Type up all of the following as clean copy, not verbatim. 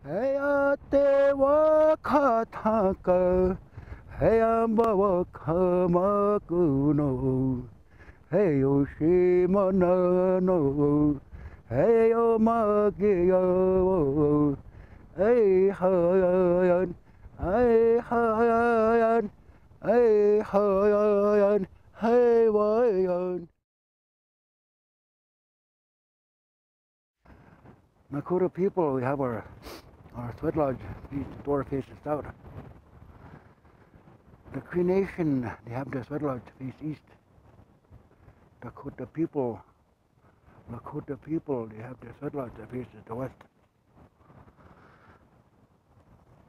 Heya te wakataka, heya mawakamakuno, heyo shimanano, heyo magiyo, hey hayan, hey hayan, hey hayan, hey wayan. Dakota people, we have our sweat lodge, the door faces south. The Cree Nation, they have their sweat lodge face east. Dakota people, they have their sweat lodge that faces the west.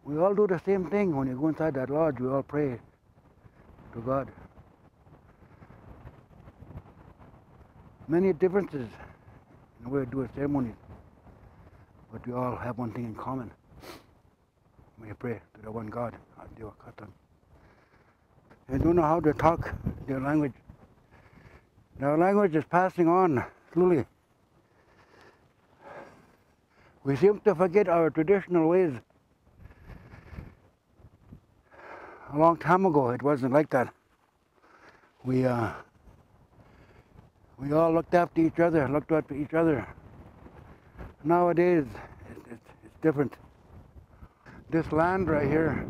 We all do the same thing. When you go inside that lodge, we all pray to God. Many differences in the way we do a ceremony, but we all have one thing in common. We pray to the one God. They don't know how to talk their language. Their language is passing on slowly. We seem to forget our traditional ways. A long time ago, it wasn't like that. We all looked after each other. Nowadays, it's different. This land right here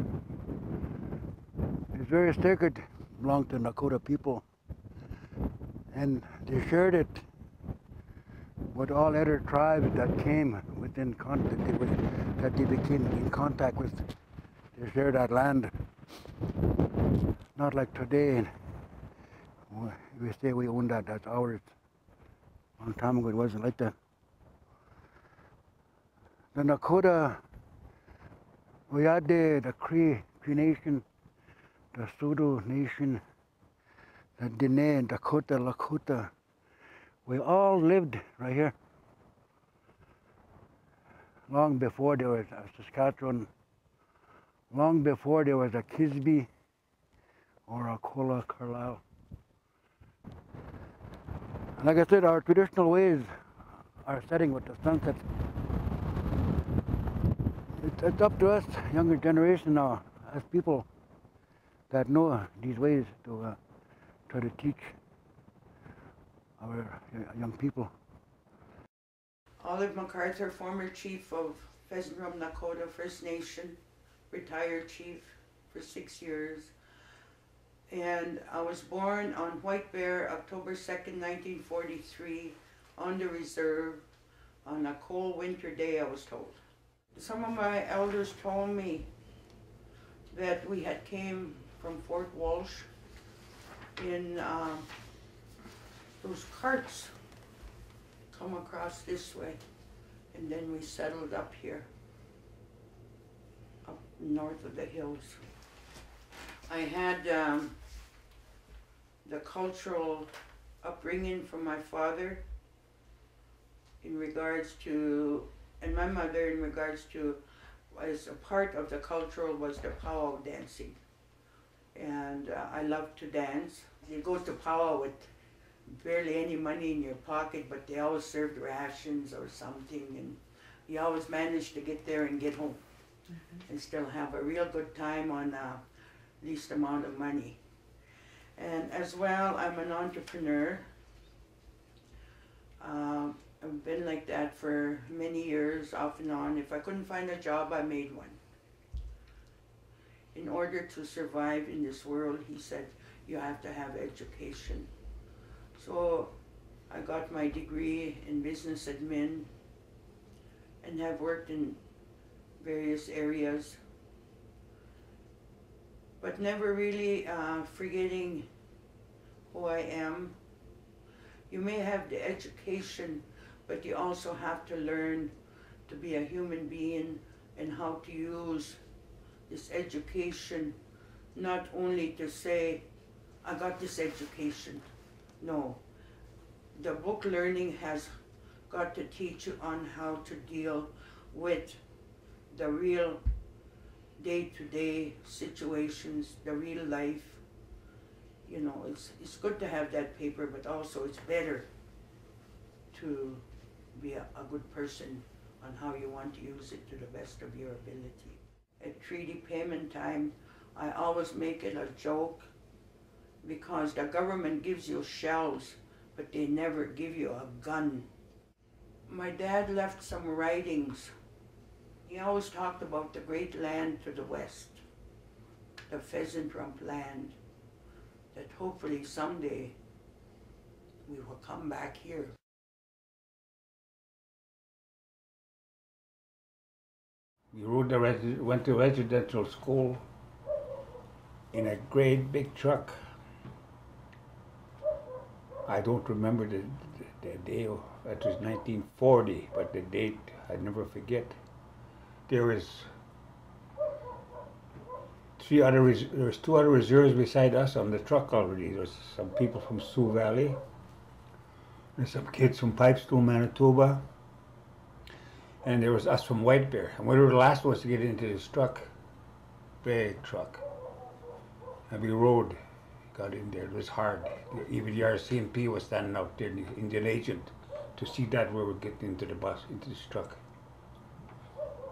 is very sacred, belonged to Dakota people, and they shared it with all other tribes that came within contact, that they became in contact with. They shared that land. Not like today, we say we own that, that's ours. A long time ago, it wasn't like that. The Dakota, we had the Cree Nation, the Sioux Nation, the Dene, Dakota, Lakota. We all lived right here. Long before there was a Saskatchewan, long before there was a Kisby or a Kola Carlisle. And like I said, our traditional ways are setting with the sunset. It's up to us, younger generation now, as people that know these ways to try to teach our young people. Olive MacArthur, former chief of Pheasant Rum Dakota First Nation, retired chief for 6 years. And I was born on White Bear, October 2nd, 1943, on the reserve, on a cold winter day, I was told. Some of my elders told me that we had came from Fort Walsh in those carts come across this way, and then we settled up here, up north of the hills. I had the cultural upbringing from my father in regards to, and my mother in regards to, as a part of the cultural was the powwow dancing. And I love to dance. You go to powwow with barely any money in your pocket, but they always served rations or something, and you always managed to get there and get home and still have a real good time on least amount of money. And as well, I'm an entrepreneur. I've been like that for many years, off and on. If I couldn't find a job, I made one. In order to survive in this world, he said, you have to have education. So I got my degree in business admin and have worked in various areas, but never really forgetting who I am. You may have the education, but you also have to learn to be a human being and how to use this education, not only to say, I got this education. No, the book learning has got to teach you on how to deal with the real day-to-day situations, the real life. You know, it's good to have that paper, but also it's better to be a good person on how you want to use it to the best of your ability. At treaty payment time, I always make it a joke because the government gives you shells, but they never give you a gun. My dad left some writings. He always talked about the great land to the west, the pheasant rump land, that hopefully someday we will come back here. We went to residential school in a great big truck. I don't remember the day, it was 1940, but the date I never forget. There was there was 2 other reserves beside us on the truck already. There was some people from Sioux Valley, and some kids from Pipestone, Manitoba, and there was us from White Bear. And we were the last ones to get into this truck, big truck. And we rode, got in there. It was hard. Even the RCMP was standing out there, the Indian agent, to see that we were getting into the bus, into this truck.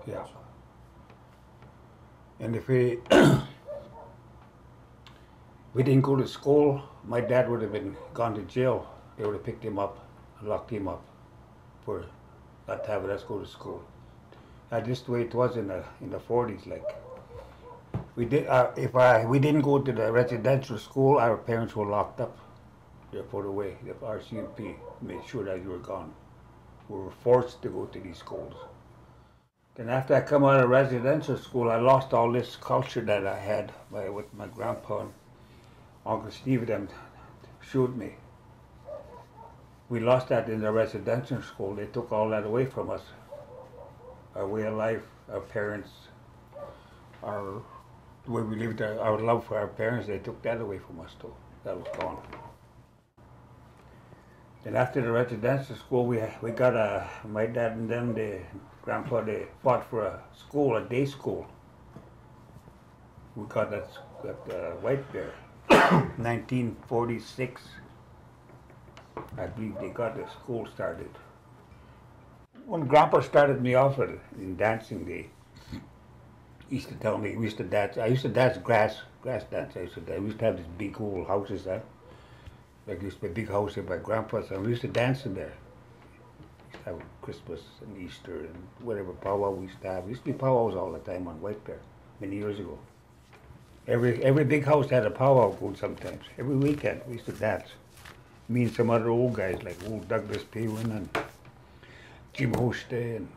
Yeah. And if we we didn't go to school, my dad would have been gone to jail. They would have picked him up and locked him up for not having us go to school. That's just the way it was in the 40s. Like we did, we didn't go to the residential school, our parents were locked up. They were put away. The RCMP made sure that you were gone. We were forced to go to these schools. Then after I come out of residential school, I lost all this culture that I had with my grandpa and Uncle Steve. Them showed me. We lost that in the residential school. They took all that away from us. Our way of life, our parents, the way we lived, our love for our parents, they took that away from us too. That was gone. Then after the residential school, we got my dad and them, grandpa, they fought for a school, a day school. We got that White Bear, 1946. I believe they got the school started. When Grandpa started me off in dancing, he used to tell me, we used to dance. I used to dance grass dance. We used to have these big old houses there. Like this big house here by Grandpa's, and we used to dance in there. We used to have Christmas and Easter and whatever powwow we used to have. We used to be powwows all the time on White Bear, many years ago. Every big house had a powwow going sometimes. Every weekend we used to dance. Me and some other old guys like old Douglas Pewin and Jim Hoste and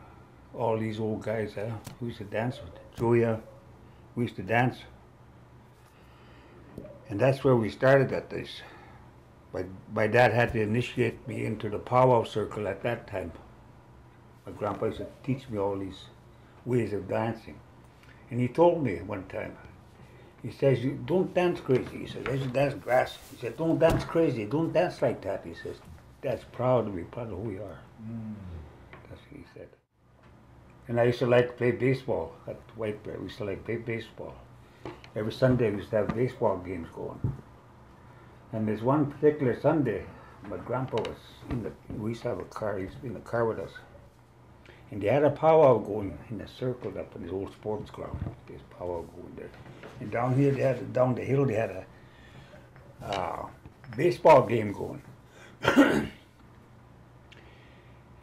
all these old guys. We used to dance with Zoya. We used to dance. And that's where we started at this. My dad had to initiate me into the powwow circle at that time. My grandpa used to teach me all these ways of dancing. And he told me one time, he says, "You don't dance crazy." He says, "I should dance grass." He said, "Don't dance crazy. Don't dance like that." He says, "That's proud to be proud of who we are." That's what he said. And I used to like to play baseball at White Bear. We used to like to play baseball. Every Sunday we used to have baseball games going. And there's one particular Sunday, my grandpa was we used to have a car, he used to be in the car with us. And they had a powwow going in a circle up in this old sports ground. There's powwow going there. And down here, down the hill, they had a baseball game going.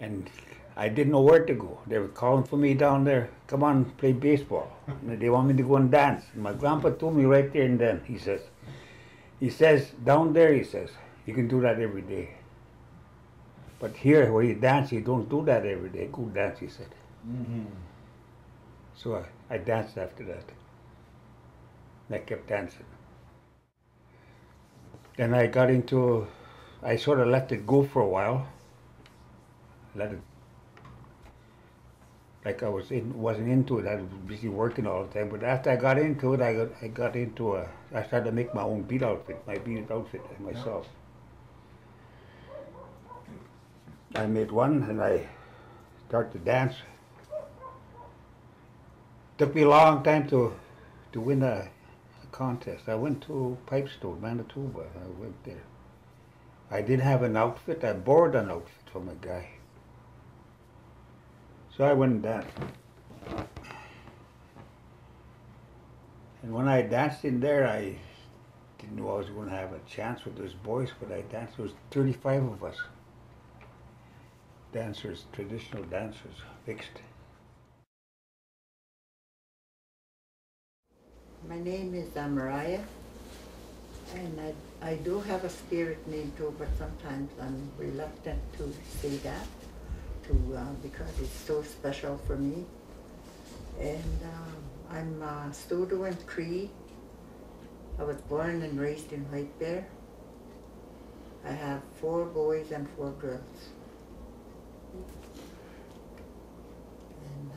And I didn't know where to go. They were calling for me down there, "Come on, play baseball." And they want me to go and dance. And my grandpa told me right there and then, he says, "Down there," he says, "you can do that every day. But here, where you dance, you don't do that every day. Go dance," he said. So I danced after that. And I kept dancing. Then I I sort of let it go for a while. Let it, like I wasn't into it. I was busy working all the time. But after I got into it, I started to make my own beat outfit myself. I made one and I started to dance. Took me a long time to win a contest. I went to Pipestone, Manitoba. I went there. I didn't have an outfit. I borrowed an outfit from a guy. So I went and danced. And when I danced in there, I didn't know I was going to have a chance with those boys, but I danced. There was 35 of us. Dancers, traditional dancers, mixed. My name is Mariah, and I do have a spirit name too, but sometimes I'm reluctant to say that because it's so special for me. And I'm Studo and Cree. I was born and raised in White Bear. I have 4 boys and 4 girls. And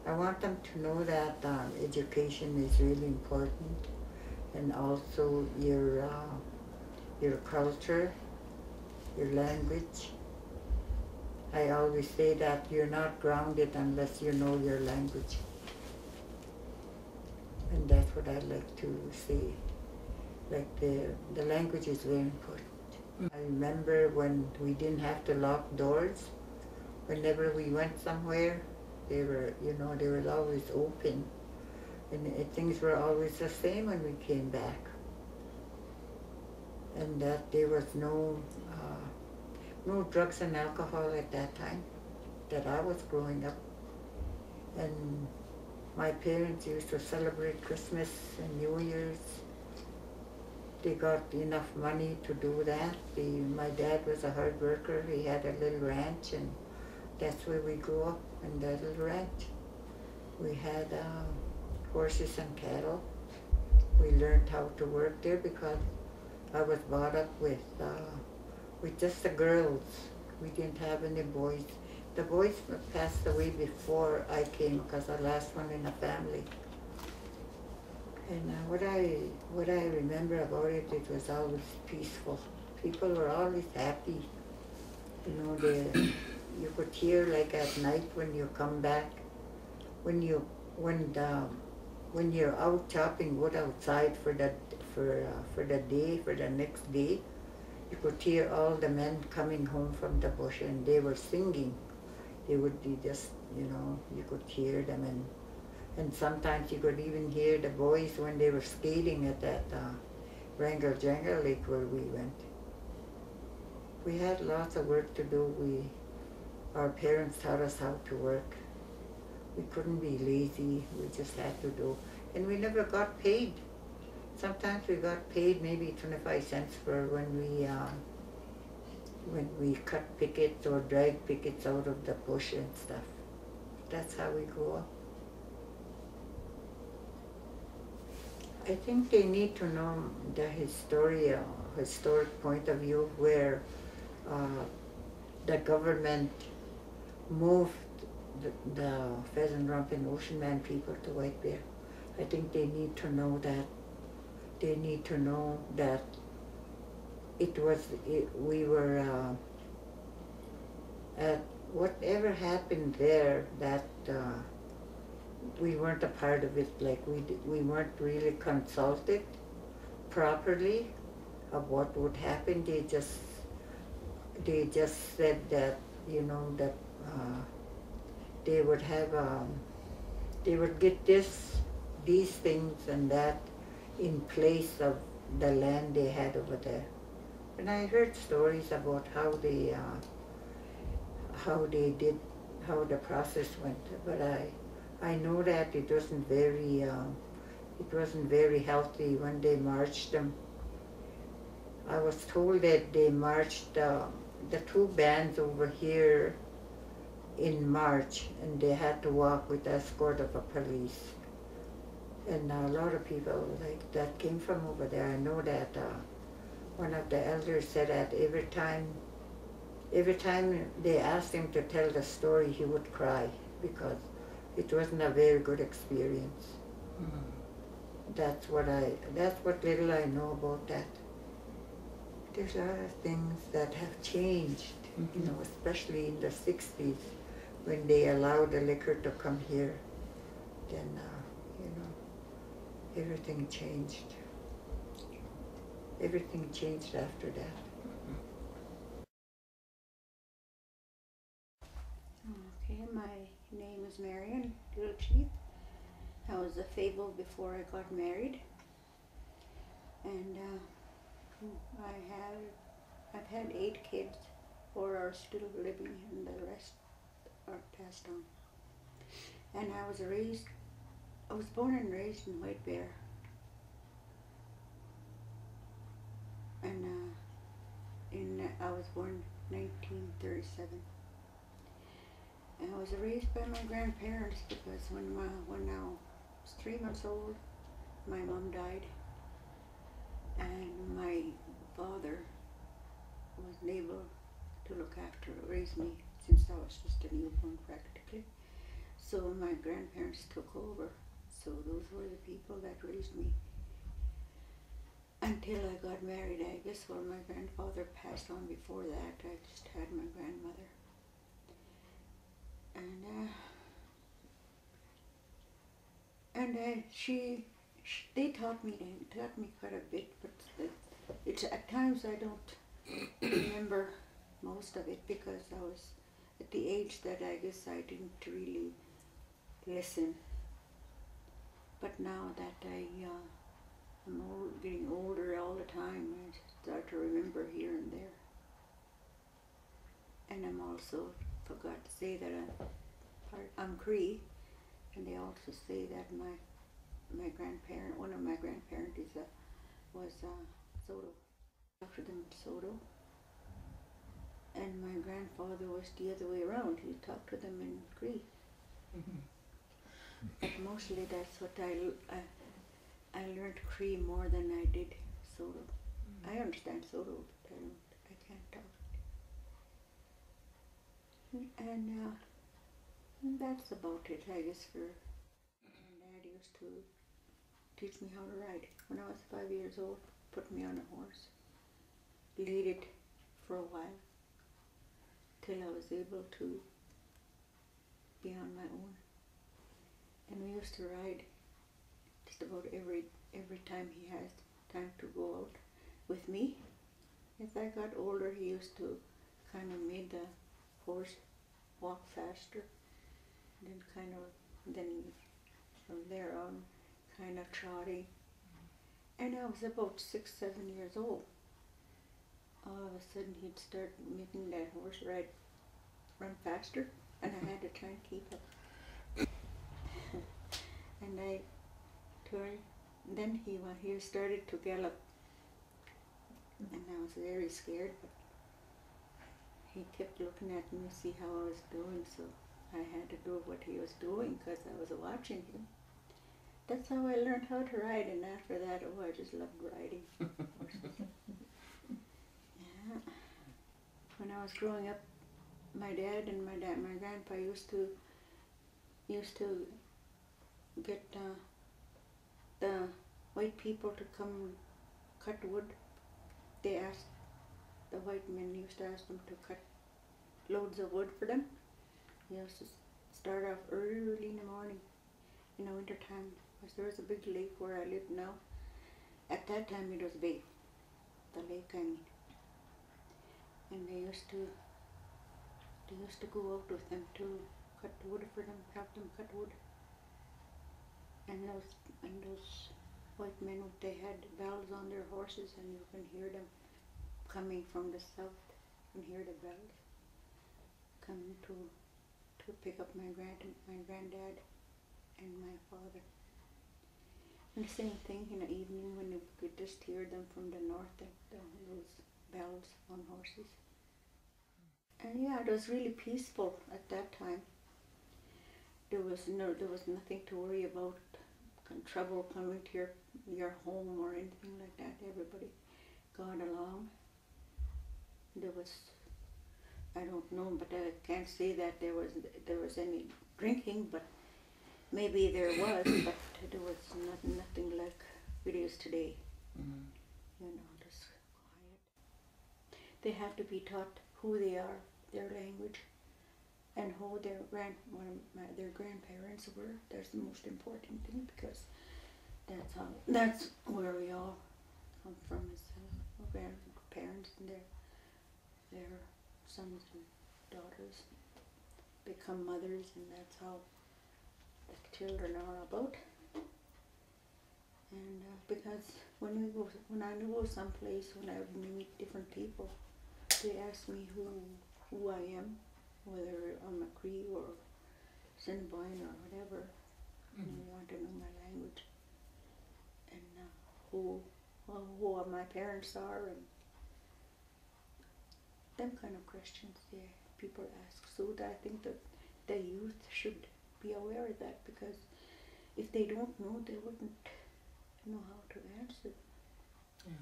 I want them to know that education is really important, and also your culture, your language. I always say that you're not grounded unless you know your language. And that's what I like to say. Like the language is very important. I remember when we didn't have to lock doors. Whenever we went somewhere, they were always open. And things were always the same when we came back. And that there was no drugs and alcohol at that time that I was growing up. And my parents used to celebrate Christmas and New Year's. They got enough money to do that. My dad was a hard worker. He had a little ranch, and that's where we grew up, in that little ranch. We had horses and cattle. We learned how to work there because I was brought up with just the girls. We didn't have any boys. The boys passed away before I came because I was the last one in the family. And what I remember about it, it was always peaceful. People were always happy. You know, you could hear like at night when you come back, when you're out chopping wood outside for the next day, you could hear all the men coming home from the bush, and they were singing. They would be just, you could hear them, and sometimes you could even hear the boys when they were skating at that Wrangell Jangle Lake where we went. We had lots of work to do. Our parents taught us how to work. We couldn't be lazy. We just had to do. And we never got paid. Sometimes we got paid maybe 25 cents for when we cut pickets or drag pickets out of the bush and stuff. That's how we grew up. I think they need to know the historic point of view where the government moved the Pheasant Rump and Ocean Man people to White Bear. I think they need to know that. They need to know that we were at whatever happened there, that we weren't a part of it. Like we weren't really consulted properly of what would happen. They just said that that they would have they would get these things and that in place of the land they had over there. And I heard stories about how the process went, but I know that it wasn't very healthy when they marched them. I was told that they marched the 2 bands over here in March, and they had to walk with the escort of a police. And a lot of people like that came from over there. I know that one of the elders said that every time they asked him to tell the story, he would cry because it wasn't a very good experience. Mm-hmm. That's what little I know about that. There's a lot of things that have changed, mm-hmm. Especially in the 60s when they allowed the liquor to come here. Then, everything changed. Everything changed after that. Okay, is Marion, Little Chief. I was a Fable before I got married, and I've had 8 kids. 4 are still living, and the rest are passed on. And I was born and raised in White Bear, and I was born 1937. And I was raised by my grandparents because when I was 3 months old, my mom died, and my father wasn't able to look after, raise me since I was just a newborn practically. So my grandparents took over. So those were the people that raised me until I got married. I guess when my grandfather passed on before that, I just had my grandmother. They taught me quite a bit, but it's at times I don't remember most of it because I was at the age that I guess I didn't really listen. But now that I'm getting older all the time, I start to remember here and there. And I'm also forgot to say that I'm Cree, and they also say that my grandparent, one of my grandparents was Soto, after them Soto, and my grandfather was the other way around. He talked to them in Cree. Mm-hmm. But mostly that's what I learned Cree more than I did Soto. Mm-hmm. I understand Soto, but I can't talk. And that's about it, I guess. My dad used to teach me how to ride. When I was 5 years old, put me on a horse, lead it for a while, till I was able to be on my own. And we used to ride just about every time he has time to go out with me. As I got older, he used to kind of made the horse walk faster, and then from there on, kind of trotting. And I was about 6, 7 years old. All of a sudden, he'd start making that horse run faster, and I had to try and keep up. And I turned. Then he started to gallop, and I was very scared. But he kept looking at me to see how I was doing, so I had to do what he was doing because I was watching him. That's how I learned how to ride, and after that, I just loved riding horses. Yeah. When I was growing up, my dad and my grandpa used to get the white people to come cut wood. The white men used to ask them to cut loads of wood for them. He used to start off early in the morning in the winter time, because there was a big lake where I live now. At that time it was big, the lake I mean. And they used to go out with them to cut wood for them, help them cut wood. And those white men, they had bells on their horses, and you can hear them coming from the south. You can hear the bells coming to pick up my granddad and my father. And the same thing in the evening when you could just hear them from the north, those bells on horses. And yeah, it was really peaceful at that time. There was nothing to worry about, trouble coming to your home or anything like that. Everybody got along. I don't know, but I can't say that there was any drinking, but maybe there was, but there was nothing like it is today. Mm-hmm. Just quiet. They have to be taught who they are, their language, and who their grandparents were. That's the most important thing, because that's where we all come from, is our grandparents and their sons and daughters become mothers, and that's how children are about. And because when I go someplace, when I meet different people, they ask me who I am, whether I'm a Cree or Cinnabon or whatever, and they want to know my language and who my parents are, and them kind of questions people ask. So I think that the youth should be aware of that, because if they don't know, they wouldn't know how to answer. Yeah.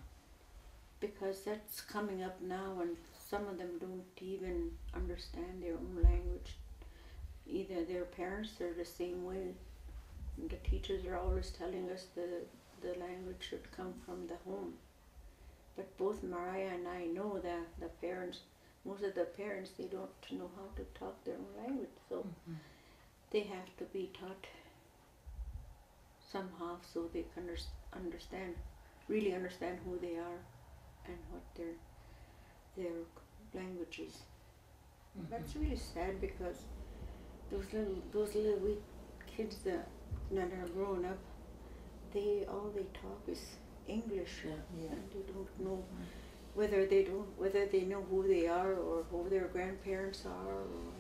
Because that's coming up now, and some of them don't even understand their own language. Either their parents are the same way. The teachers are always telling us the language should come from the home. But both Mariah and I know that the parents, most of the parents, they don't know how to talk their own language. So they have to be taught somehow so they can really understand who they are and what their language is. That's really sad, because those little wee kids that are growing up, all they talk is English, and they don't know whether they know who they are or who their grandparents are, or